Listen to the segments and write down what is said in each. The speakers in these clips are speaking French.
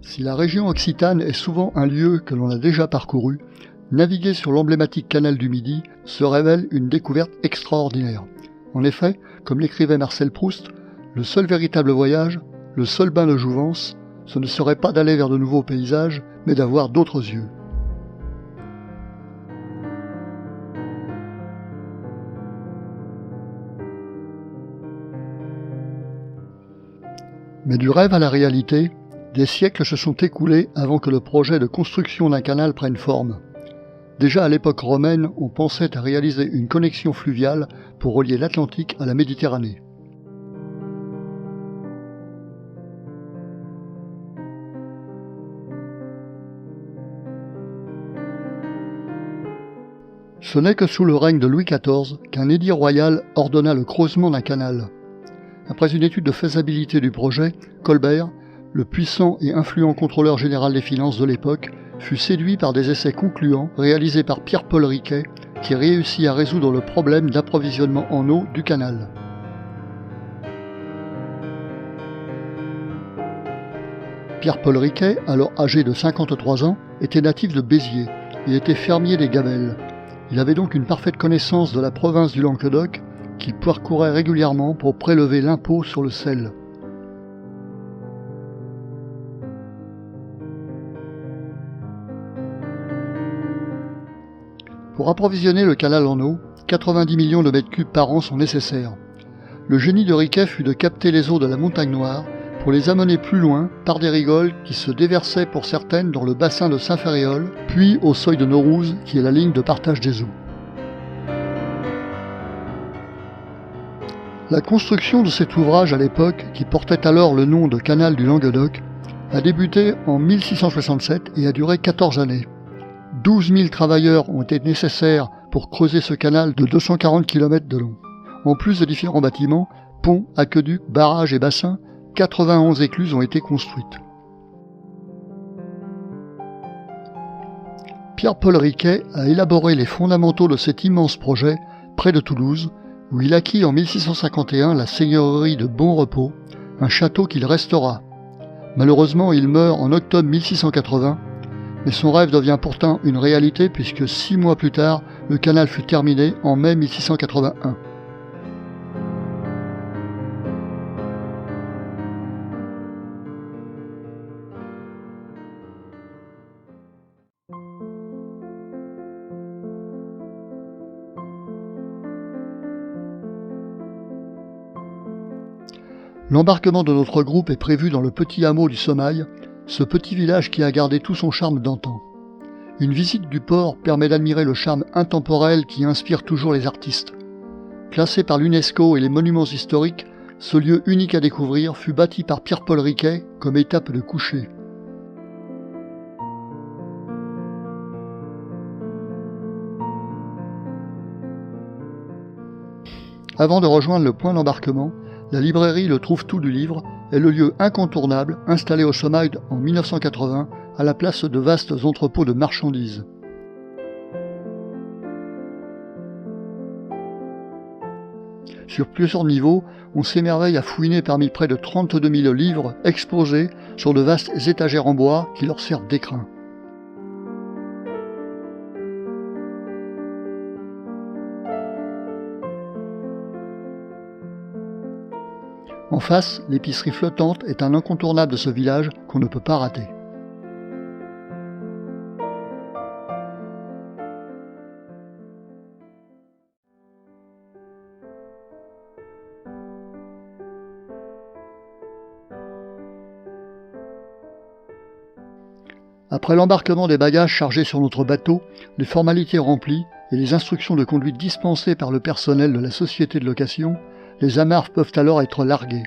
Si la région occitane est souvent un lieu que l'on a déjà parcouru, naviguer sur l'emblématique canal du Midi se révèle une découverte extraordinaire. En effet, comme l'écrivait Marcel Proust, le seul véritable voyage, le seul bain de jouvence, ce ne serait pas d'aller vers de nouveaux paysages, mais d'avoir d'autres yeux. Mais du rêve à la réalité, des siècles se sont écoulés avant que le projet de construction d'un canal prenne forme. Déjà à l'époque romaine, on pensait à réaliser une connexion fluviale pour relier l'Atlantique à la Méditerranée. Ce n'est que sous le règne de Louis XIV qu'un édit royal ordonna le creusement d'un canal. Après une étude de faisabilité du projet, Colbert, le puissant et influent contrôleur général des finances de l'époque, fut séduit par des essais concluants réalisés par Pierre-Paul Riquet, qui réussit à résoudre le problème d'approvisionnement en eau du canal. Pierre-Paul Riquet, alors âgé de 53 ans, était natif de Béziers et était fermier des Gamelles. Il avait donc une parfaite connaissance de la province du Languedoc, qu'il parcourait régulièrement pour prélever l'impôt sur le sel. Pour approvisionner le canal en eau, 90 millions de mètres cubes par an sont nécessaires. Le génie de Riquet fut de capter les eaux de la Montagne Noire pour les amener plus loin par des rigoles qui se déversaient pour certaines dans le bassin de Saint-Ferréol, puis au seuil de Naurouze, qui est la ligne de partage des eaux. La construction de cet ouvrage à l'époque, qui portait alors le nom de canal du Languedoc, a débuté en 1667 et a duré 14 années. 12 000 travailleurs ont été nécessaires pour creuser ce canal de 240 km de long. En plus de différents bâtiments, ponts, aqueducs, barrages et bassins, 91 écluses ont été construites. Pierre-Paul Riquet a élaboré les fondamentaux de cet immense projet près de Toulouse, où il acquit en 1651 la seigneurie de Bonrepos, un château qu'il restaura. Malheureusement, il meurt en octobre 1680, mais son rêve devient pourtant une réalité puisque 6 mois plus tard, le canal fut terminé en mai 1681. L'embarquement de notre groupe est prévu dans le petit hameau du Somail, ce petit village qui a gardé tout son charme d'antan. Une visite du port permet d'admirer le charme intemporel qui inspire toujours les artistes. Classé par l'UNESCO et les monuments historiques, ce lieu unique à découvrir fut bâti par Pierre-Paul Riquet comme étape de coucher. Avant de rejoindre le point d'embarquement, la librairie Le Trouve-Tout du livre est le lieu incontournable installé au Somail en 1980 à la place de vastes entrepôts de marchandises. Sur plusieurs niveaux, on s'émerveille à fouiner parmi près de 32 000 livres exposés sur de vastes étagères en bois qui leur servent d'écrin. En face, l'épicerie flottante est un incontournable de ce village qu'on ne peut pas rater. Après l'embarquement des bagages chargés sur notre bateau, les formalités remplies et les instructions de conduite dispensées par le personnel de la société de location, les amarres peuvent alors être larguées.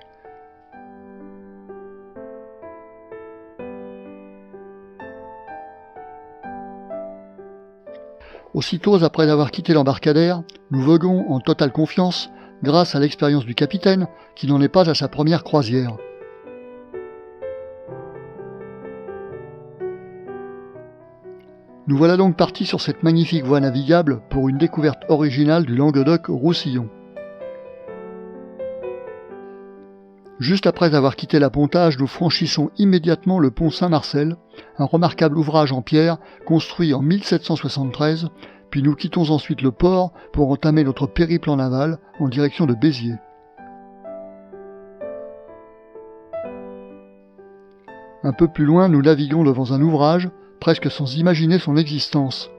Aussitôt après avoir quitté l'embarcadère, nous voguons en totale confiance grâce à l'expérience du capitaine qui n'en est pas à sa première croisière. Nous voilà donc partis sur cette magnifique voie navigable pour une découverte originale du Languedoc-Roussillon. Juste après avoir quitté la Pontage, nous franchissons immédiatement le pont Saint-Marcel, un remarquable ouvrage en pierre construit en 1773, puis nous quittons ensuite le port pour entamer notre périple en aval en direction de Béziers. Un peu plus loin, nous naviguons devant un ouvrage, presque sans imaginer son existence.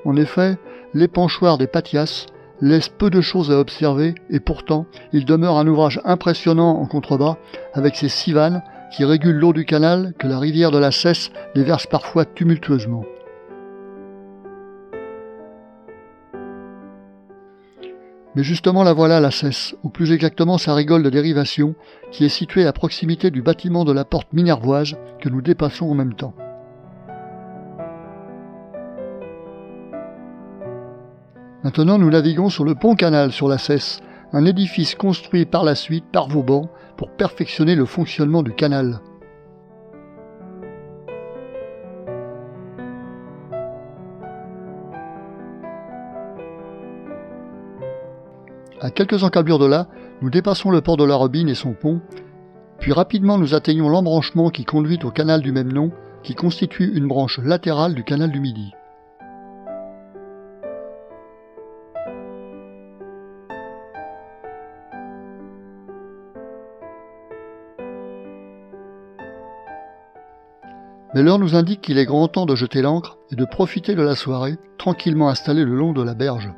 En effet, l'épanchoir des Patias laisse peu de choses à observer et pourtant, il demeure un ouvrage impressionnant en contrebas avec ses 6 vannes qui régulent l'eau du canal que la rivière de la Cesse déverse parfois tumultueusement. Mais justement la voilà la Cesse, ou plus exactement sa rigole de dérivation, qui est située à proximité du bâtiment de la porte minervoise que nous dépassons en même temps. Maintenant nous naviguons sur le pont-canal sur la Cesse, un édifice construit par la suite par Vauban pour perfectionner le fonctionnement du canal. À quelques encablures de là, nous dépassons le port de la Robine et son pont, puis rapidement nous atteignons l'embranchement qui conduit au canal du même nom, qui constitue une branche latérale du canal du Midi. Mais l'heure nous indique qu'il est grand temps de jeter l'ancre et de profiter de la soirée, tranquillement installée le long de la berge.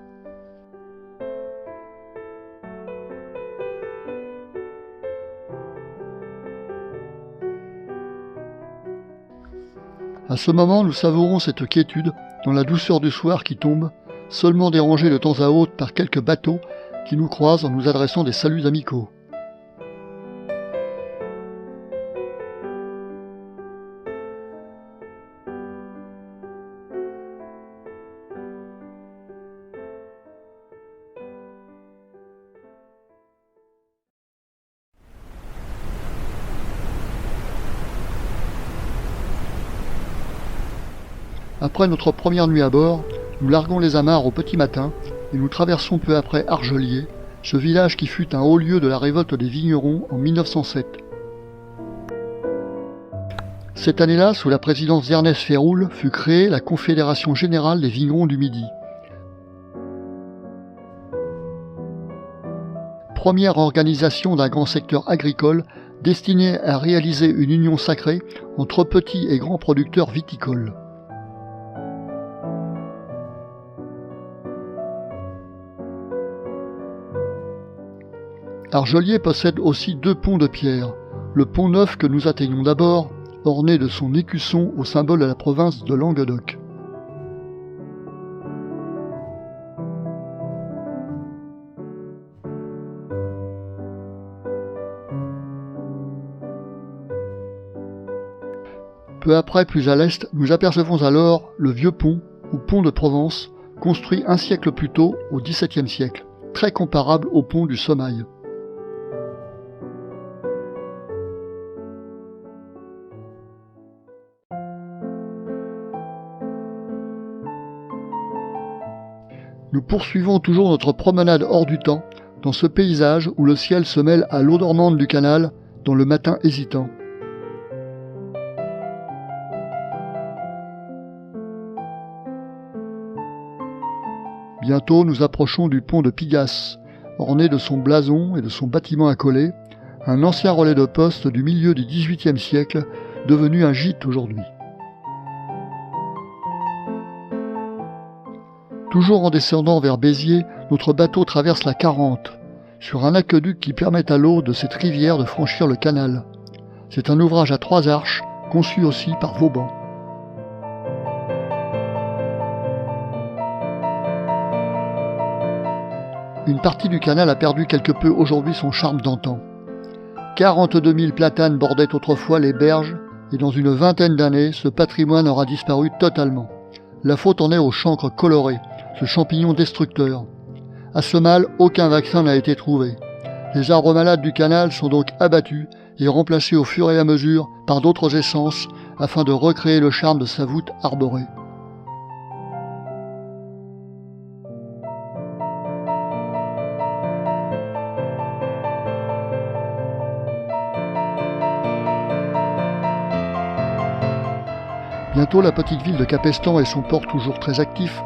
À ce moment, nous savourons cette quiétude dans la douceur du soir qui tombe, seulement dérangée de temps à autre par quelques bateaux qui nous croisent en nous adressant des saluts amicaux. Après notre première nuit à bord, nous larguons les amarres au petit matin et nous traversons peu après Argelier, ce village qui fut un haut lieu de la révolte des vignerons en 1907. Cette année-là, sous la présidence d'Ernest Féroul, fut créée la Confédération Générale des Vignerons du Midi. Première organisation d'un grand secteur agricole destinée à réaliser une union sacrée entre petits et grands producteurs viticoles. Argelier possède aussi 2 ponts de pierre, le pont Neuf que nous atteignons d'abord, orné de son écusson au symbole de la province de Languedoc. Peu après, plus à l'est, nous apercevons alors le Vieux Pont, ou Pont de Provence, construit un siècle plus tôt, au XVIIe siècle, très comparable au pont du Sommail. Nous poursuivons toujours notre promenade hors du temps, dans ce paysage où le ciel se mêle à l'eau dormante du canal, dans le matin hésitant. Bientôt nous approchons du pont de Pigasse, orné de son blason et de son bâtiment accolé, un ancien relais de poste du milieu du XVIIIe siècle, devenu un gîte aujourd'hui. Toujours en descendant vers Béziers, notre bateau traverse la Charente, sur un aqueduc qui permet à l'eau de cette rivière de franchir le canal. C'est un ouvrage à 3 arches, conçu aussi par Vauban. Une partie du canal a perdu quelque peu aujourd'hui son charme d'antan. 42 000 platanes bordaient autrefois les berges, et dans une vingtaine d'années, ce patrimoine aura disparu totalement. La faute en est au chancre coloré, ce champignon destructeur. À ce mal, aucun vaccin n'a été trouvé. Les arbres malades du canal sont donc abattus et remplacés au fur et à mesure par d'autres essences afin de recréer le charme de sa voûte arborée. Bientôt, la petite ville de Capestan et son port toujours très actif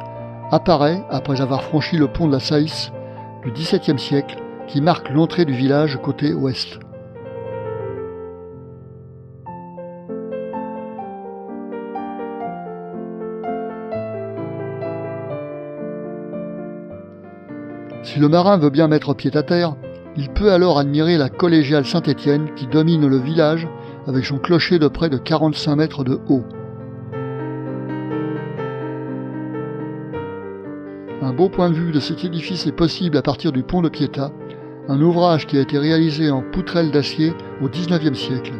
apparaît après avoir franchi le pont de la Saïs du XVIIe siècle qui marque l'entrée du village côté ouest. Si le marin veut bien mettre pied à terre, il peut alors admirer la collégiale Saint-Étienne qui domine le village avec son clocher de près de 45 mètres de haut. Un beau point de vue de cet édifice est possible à partir du pont de Pietà, un ouvrage qui a été réalisé en poutrelle d'acier au XIXe siècle.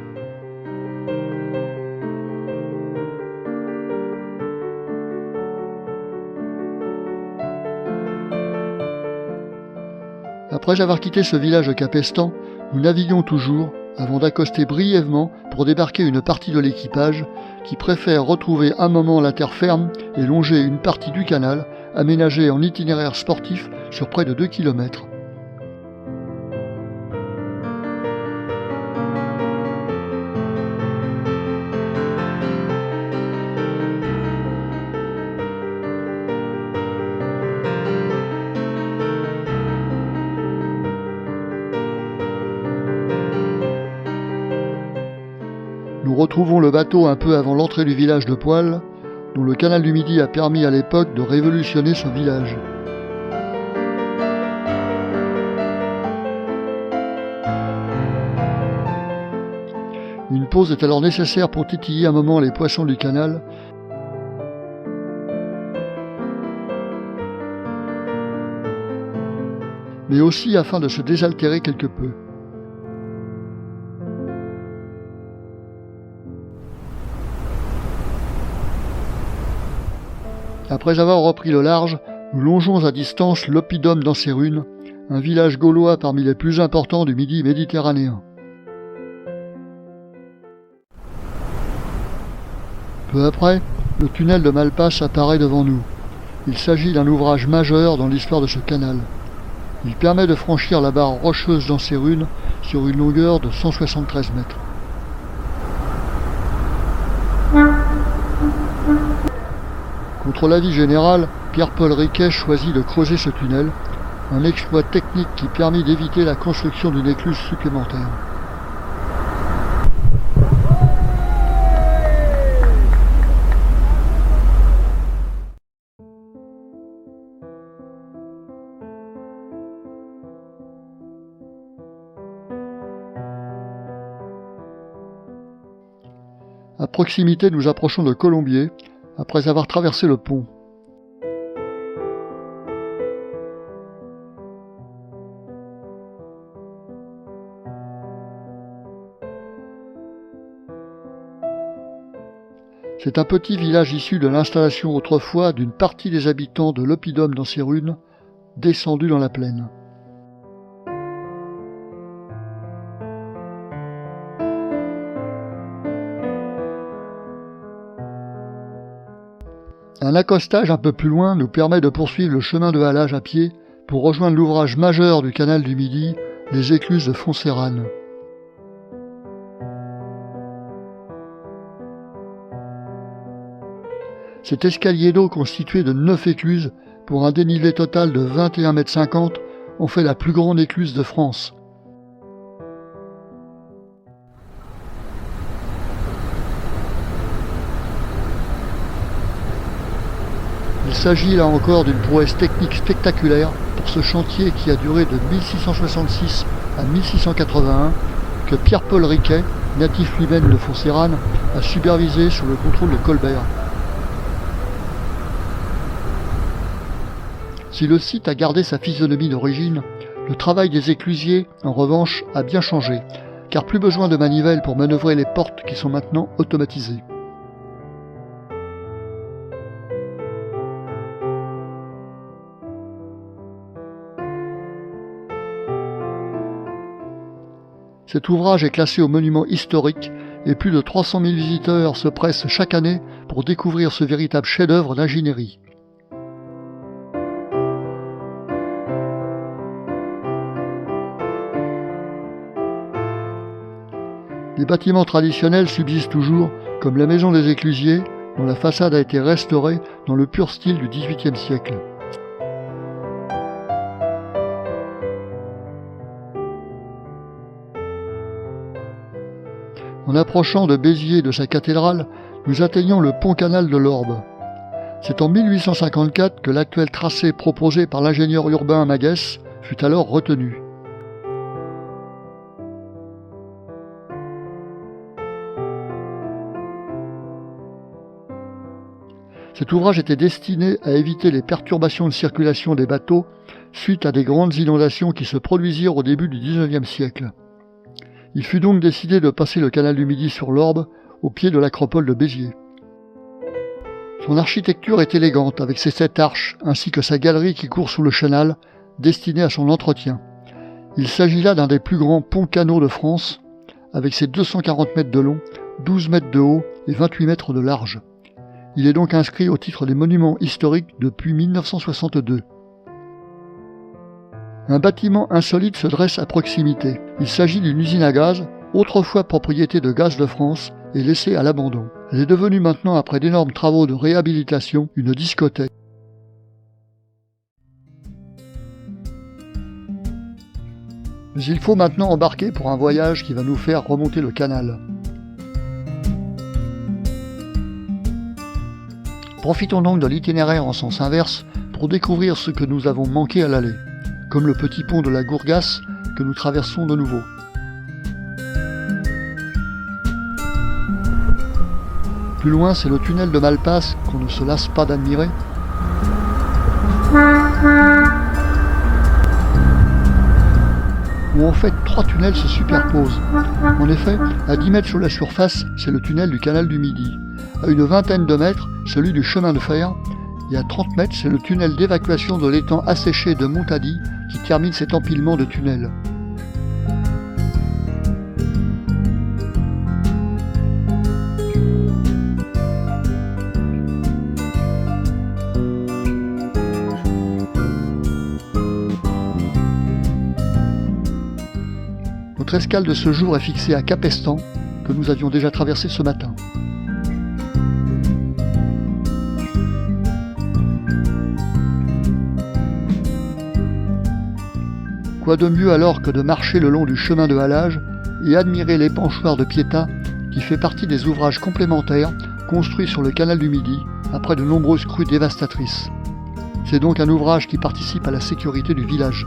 Après avoir quitté ce village de Capestan, nous naviguons toujours avant d'accoster brièvement pour débarquer une partie de l'équipage qui préfère retrouver un moment la terre ferme et longer une partie du canal aménagé en itinéraire sportif sur près de 2 km. Nous retrouvons le bateau un peu avant l'entrée du village de Poil, dont le canal du Midi a permis à l'époque de révolutionner ce village. Une pause est alors nécessaire pour titiller un moment les poissons du canal, mais aussi afin de se désaltérer quelque peu. Après avoir repris le large, nous longeons à distance l'oppidum d'Ancérune, un village gaulois parmi les plus importants du Midi méditerranéen. Peu après, le tunnel de Malpas apparaît devant nous. Il s'agit d'un ouvrage majeur dans l'histoire de ce canal. Il permet de franchir la barre rocheuse d'Ancérune sur une longueur de 173 mètres. Contre l'avis général, Pierre-Paul Riquet choisit de creuser ce tunnel, un exploit technique qui permit d'éviter la construction d'une écluse supplémentaire. À proximité, nous approchons de Colombier, après avoir traversé le pont. C'est un petit village issu de l'installation autrefois d'une partie des habitants de l'oppidum d'Ancérune, descendu dans la plaine. Un accostage un peu plus loin nous permet de poursuivre le chemin de halage à pied pour rejoindre l'ouvrage majeur du canal du Midi, les écluses de Foncérane. Cet escalier d'eau constitué de 9 écluses pour un dénivelé total de 21,50 m en fait la plus grande écluse de France. Il s'agit là encore d'une prouesse technique spectaculaire pour ce chantier qui a duré de 1666 à 1681, que Pierre-Paul Riquet, natif lui-même de Foncérane, a supervisé sous le contrôle de Colbert. Si le site a gardé sa physionomie d'origine, le travail des éclusiers, en revanche, a bien changé, car plus besoin de manivelles pour manœuvrer les portes qui sont maintenant automatisées. Cet ouvrage est classé au monument historique et plus de 300 000 visiteurs se pressent chaque année pour découvrir ce véritable chef-d'œuvre d'ingénierie. Les bâtiments traditionnels subsistent toujours, comme la maison des éclusiers, dont la façade a été restaurée dans le pur style du XVIIIe siècle. En approchant de Béziers et de sa cathédrale, nous atteignons le pont-canal de l'Orbe. C'est en 1854 que l'actuel tracé proposé par l'ingénieur urbain Maguès fut alors retenu. Cet ouvrage était destiné à éviter les perturbations de circulation des bateaux suite à des grandes inondations qui se produisirent au début du XIXe siècle. Il fut donc décidé de passer le canal du Midi sur l'Orbe, au pied de l'acropole de Béziers. Son architecture est élégante, avec ses 7 arches, ainsi que sa galerie qui court sous le chenal, destinée à son entretien. Il s'agit là d'un des plus grands ponts-canaux de France, avec ses 240 mètres de long, 12 mètres de haut et 28 mètres de large. Il est donc inscrit au titre des monuments historiques depuis 1962. Un bâtiment insolite se dresse à proximité. Il s'agit d'une usine à gaz, autrefois propriété de Gaz de France et laissée à l'abandon. Elle est devenue maintenant, après d'énormes travaux de réhabilitation, une discothèque. Mais il faut maintenant embarquer pour un voyage qui va nous faire remonter le canal. Profitons donc de l'itinéraire en sens inverse pour découvrir ce que nous avons manqué à l'aller, comme le petit pont de la Gourgasse que nous traversons de nouveau. Plus loin, c'est le tunnel de Malpasse qu'on ne se lasse pas d'admirer. Où en fait 3 tunnels se superposent. En effet, à 10 mètres sous la surface, c'est le tunnel du canal du Midi. À une vingtaine de mètres, celui du chemin de fer. Et à 30 mètres, c'est le tunnel d'évacuation de l'étang asséché de Montady qui termine cet empilement de tunnels. Notre escale de ce jour est fixée à Capestan, que nous avions déjà traversé ce matin. Quoi de mieux alors que de marcher le long du chemin de halage et admirer l'épanchoir de Pietà qui fait partie des ouvrages complémentaires construits sur le canal du Midi après de nombreuses crues dévastatrices. C'est donc un ouvrage qui participe à la sécurité du village.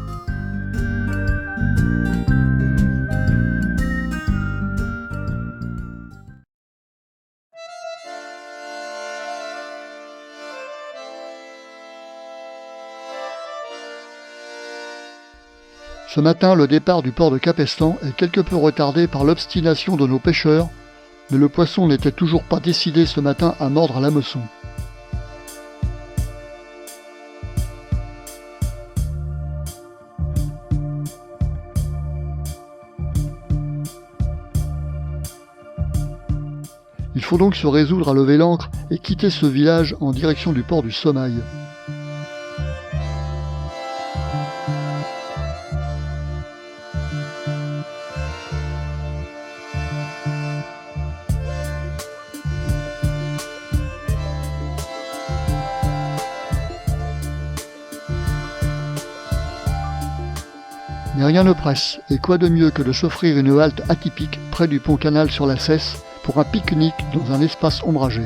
Ce matin, le départ du port de Capestan est quelque peu retardé par l'obstination de nos pêcheurs, mais le poisson n'était toujours pas décidé ce matin à mordre à l'hameçon. Il faut donc se résoudre à lever l'ancre et quitter ce village en direction du port du Sommail. Mais rien ne presse, et quoi de mieux que de s'offrir une halte atypique près du pont-canal sur la Cesse pour un pique-nique dans un espace ombragé.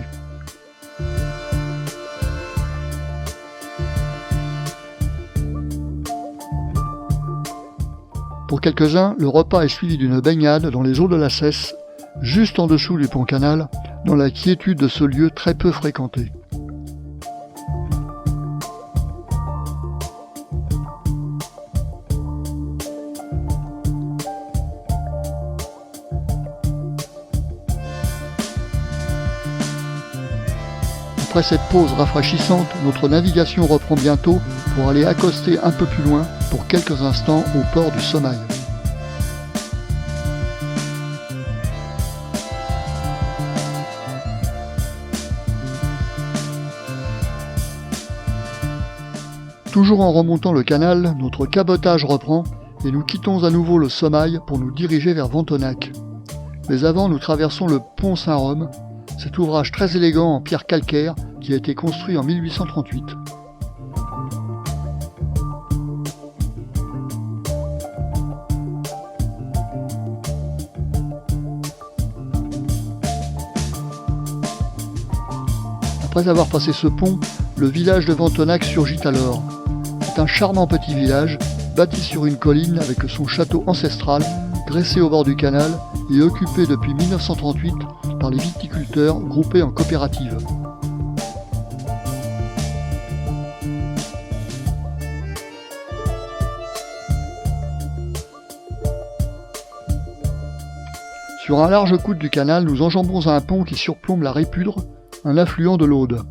Pour quelques-uns, le repas est suivi d'une baignade dans les eaux de la Cesse, juste en dessous du pont-canal, dans la quiétude de ce lieu très peu fréquenté. Après cette pause rafraîchissante, notre navigation reprend bientôt pour aller accoster un peu plus loin pour quelques instants au port du Sommail. Toujours en remontant le canal, notre cabotage reprend et nous quittons à nouveau le Sommail pour nous diriger vers Ventonac. Mais avant, nous traversons le pont Saint-Rome, cet ouvrage très élégant en pierre calcaire qui a été construit en 1838. Après avoir passé ce pont, le village de Ventonac surgit alors. C'est un charmant petit village, bâti sur une colline avec son château ancestral, dressé au bord du canal et occupé depuis 1938 par les viticulteurs groupés en coopératives. Sur un large coude du canal, nous enjambons un pont qui surplombe la Répudre, un affluent de l'Aude.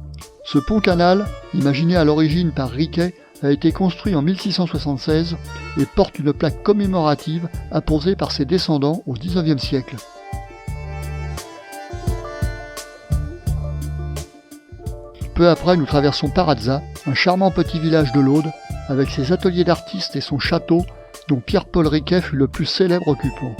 Ce pont-canal, imaginé à l'origine par Riquet, a été construit en 1676 et porte une plaque commémorative apposée par ses descendants au XIXe siècle. Peu après, nous traversons Parazza, un charmant petit village de l'Aude, avec ses ateliers d'artistes et son château, dont Pierre-Paul Riquet fut le plus célèbre occupant.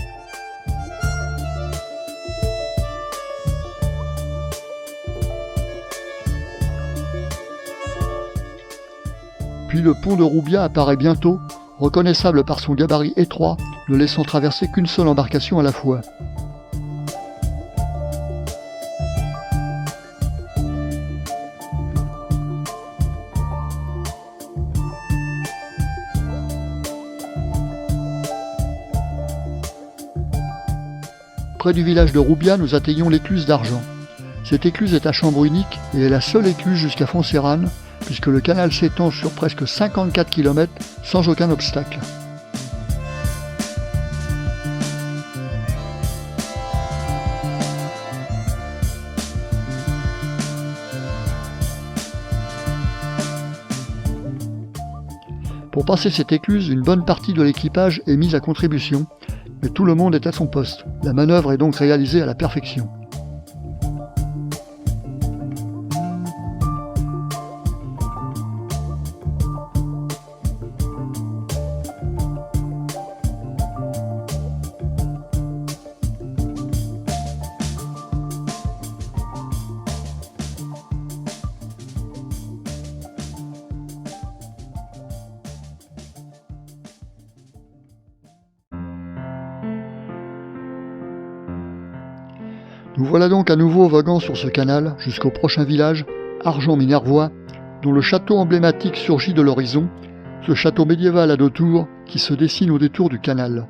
Puis le pont de Roubiat apparaît bientôt, reconnaissable par son gabarit étroit, ne laissant traverser qu'une seule embarcation à la fois. Près du village de Roubiat, nous atteignons l'écluse d'Argent. Cette écluse est à chambre unique et est la seule écluse jusqu'à Foncérane, puisque le canal s'étend sur presque 54 km sans aucun obstacle. Pour passer cette écluse, une bonne partie de l'équipage est mise à contribution, mais tout le monde est à son poste. La manœuvre est donc réalisée à la perfection. Nous voilà donc à nouveau voguant sur ce canal jusqu'au prochain village, Argent-Minervois, dont le château emblématique surgit de l'horizon, ce château médiéval à 2 tours qui se dessine au détour du canal.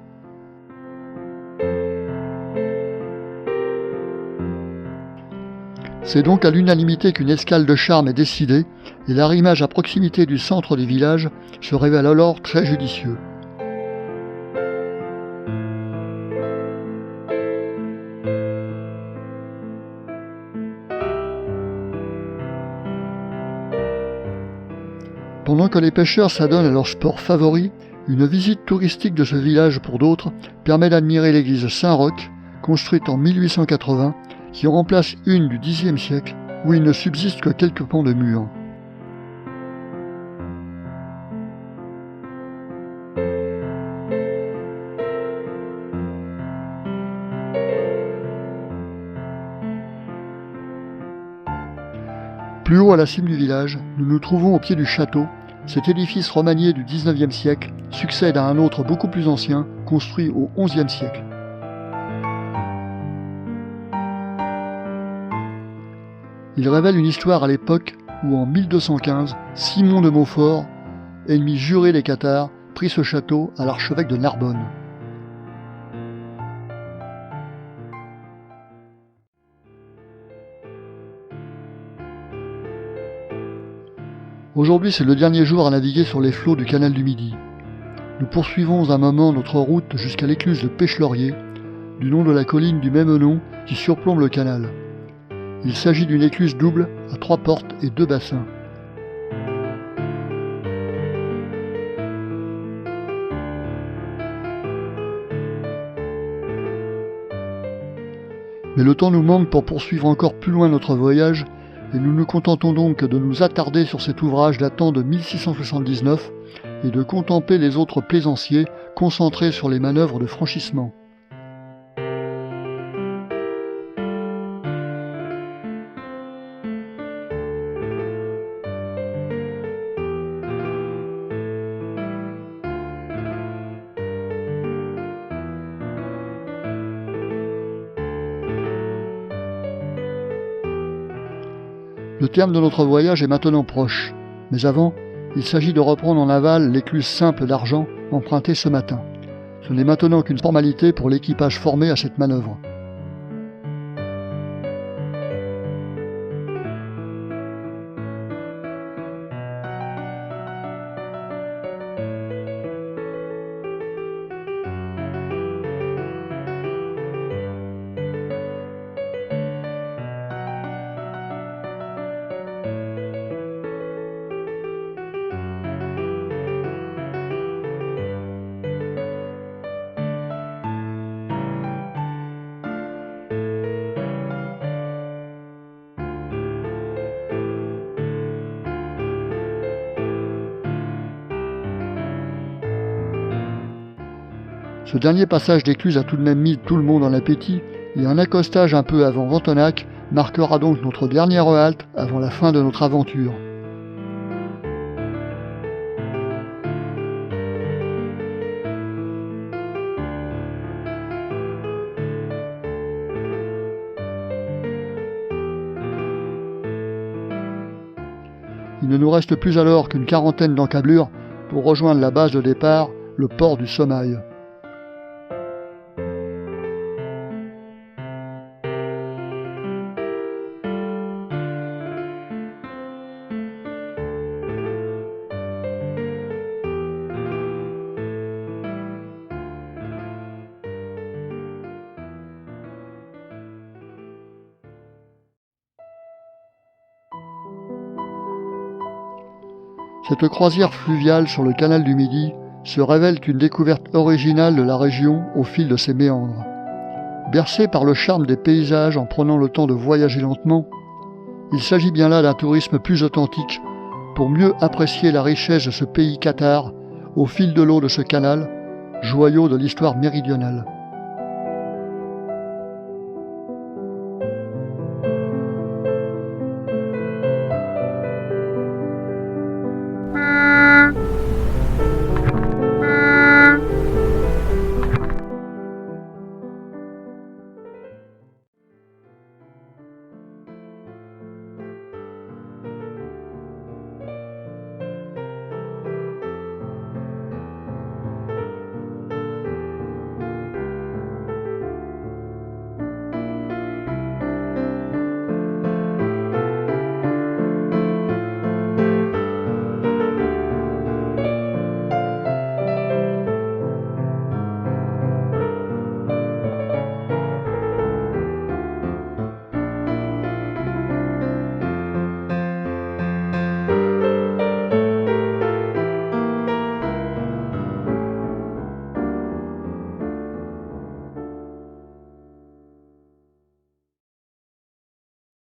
C'est donc à l'unanimité qu'une escale de charme est décidée et l'arrimage à proximité du centre du village se révèle alors très judicieux. Pendant que les pêcheurs s'adonnent à leur sport favori, une visite touristique de ce village pour d'autres permet d'admirer l'église Saint-Roch, construite en 1880, qui remplace une du Xe siècle, où il ne subsiste que quelques pans de murs. Plus haut à la cime du village, nous nous trouvons au pied du château. Cet édifice romanié du XIXe siècle succède à un autre beaucoup plus ancien, construit au XIe siècle. Il révèle une histoire à l'époque où, en 1215, Simon de Montfort, ennemi juré des Cathares, prit ce château à l'archevêque de Narbonne. Aujourd'hui, c'est le dernier jour à naviguer sur les flots du canal du Midi. Nous poursuivons un moment notre route jusqu'à l'écluse de Pêche-Laurier, du nom de la colline du même nom qui surplombe le canal. Il s'agit d'une écluse double à 3 portes et 2 bassins. Mais le temps nous manque pour poursuivre encore plus loin notre voyage, et nous nous contentons donc de nous attarder sur cet ouvrage datant de 1679 et de contempler les autres plaisanciers concentrés sur les manœuvres de franchissement. Le terme de notre voyage est maintenant proche, mais avant, il s'agit de reprendre en aval l'écluse simple d'argent empruntée ce matin. Ce n'est maintenant qu'une formalité pour l'équipage formé à cette manœuvre. Ce dernier passage d'écluse a tout de même mis tout le monde en appétit, et un accostage un peu avant Ventonac marquera donc notre dernière halte avant la fin de notre aventure. Il ne nous reste plus alors qu'une quarantaine d'encablures pour rejoindre la base de départ, le port du Sommail. Cette croisière fluviale sur le canal du Midi se révèle une découverte originale de la région au fil de ses méandres. Bercé par le charme des paysages en prenant le temps de voyager lentement, il s'agit bien là d'un tourisme plus authentique pour mieux apprécier la richesse de ce pays cathare au fil de l'eau de ce canal, joyau de l'histoire méridionale.